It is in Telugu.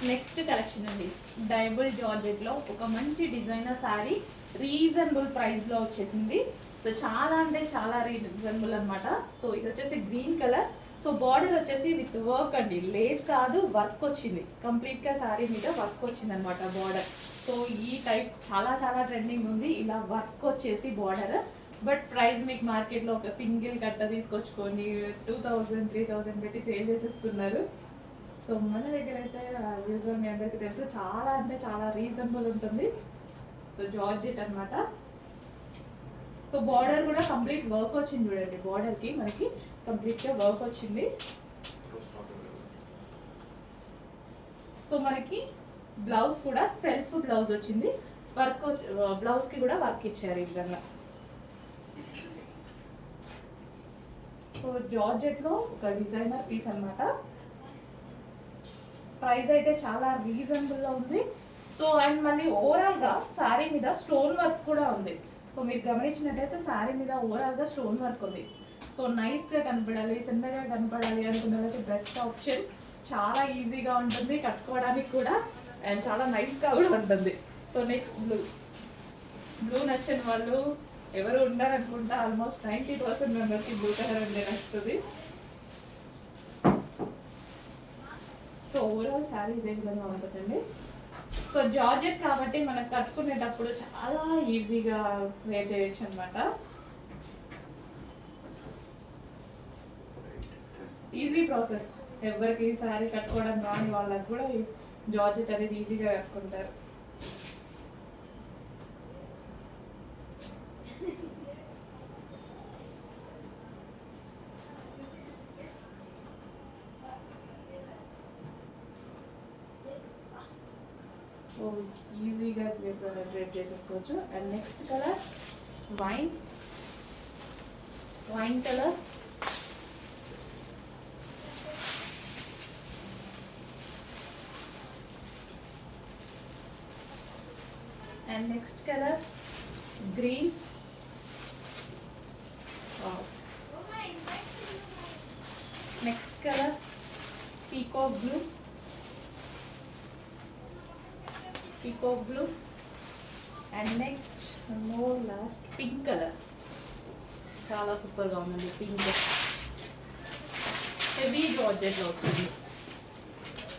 నెక్స్ట్ కలెక్షన్ అండి, డైబుల్ జార్జెట్ లో ఒక మంచి డిజైనర్ శారీ రీజనబుల్ ప్రైస్ లో వచ్చేసింది. సో చాలా అంటే చాలా రీజనబుల్ అనమాట. సో ఇది వచ్చేసి గ్రీన్ కలర్. సో బార్డర్ వచ్చేసి విత్ వర్క్ అండి, లేస్ కాదు వర్క్ వచ్చింది, కంప్లీట్ గా శారీ మీద వర్క్ వచ్చింది అనమాట బార్డర్. సో ఈ టైప్ చాలా చాలా ట్రెండింగ్ ఉంది, ఇలా వర్క్ వచ్చేసి బార్డర్. బట్ ప్రైస్ మీకు మార్కెట్లో ఒక సింగిల్ కట్ట తీసుకొచ్చుకొని 2000 3000 పెట్టి సేల్ చేసేస్తున్నారు. సో మన దగ్గర అయితే యాజ్ యూజువల్ మీ అందరికీ తెలుసు చాలా అంటే చాలా రీజనబుల్ ఉంటుంది. సో జార్జెట్ అనమాట. సో బార్డర్ కూడా కంప్లీట్ వర్క్ వచ్చింది చూడండి, బార్డర్కి మనకి కంప్లీట్గా వర్క్ వచ్చింది. సో మనకి బ్లౌజ్ కూడా సెల్ఫ్ బ్లౌజ్ వచ్చింది, వర్క్ బ్లౌజ్కి కూడా వర్క్ ఇచ్చారు ఈ విధంగా. సో జార్జెట్లో ఒక డిజైనర్ పీస్ అనమాట. ప్రైస్ అయితే చాలా రీజనబుల్లో ఉంది. సో అండ్ మళ్ళీ ఓవరాల్గా శారీ మీద స్టోన్ వర్క్ కూడా ఉంది. సో మీరు గమనించినట్టయితే శారీ మీద ఓవరాల్గా స్టోన్ వర్క్ ఉంది. సో నైస్గా కనపడాలి, చిన్నగా కనపడాలి అనుకున్న వాళ్ళకి బెస్ట్ ఆప్షన్. చాలా ఈజీగా ఉంటుంది కట్టుకోవడానికి కూడా, అండ్ చాలా నైస్గా కూడా ఉంటుంది. సో నెక్స్ట్ బ్లూ నచ్చిన వాళ్ళు ఎవరు ఉండాలనుకుంటా, ఆల్మోస్ట్ 90% మెంబర్కి బ్లూ కలర్ అంటే నచ్చుతుంది. సో ఓవరాల్ శారీ ఇదే విధంగా ఉంటుందండి. సో జార్జెట్ కాబట్టి మనకు కట్టుకునేటప్పుడు చాలా ఈజీగా వేర్ చేయొచ్చు అనమాట. ఈజీ ప్రాసెస్, ఎవరికి శారీ కట్టుకోవడం రాని వాళ్ళకి కూడా జార్జెట్ అనేది ఈజీగా కట్టుకుంటారు. సో ఈజీగా డ్రేప్ చేసేసుకోవచ్చు. And next colour wine colour. And next colour green. Next colour peacock blue. And next last pink colour. చాలా సూపర్గా ఉందండి పింక్, హెవీ జార్జెట్లో వచ్చింది.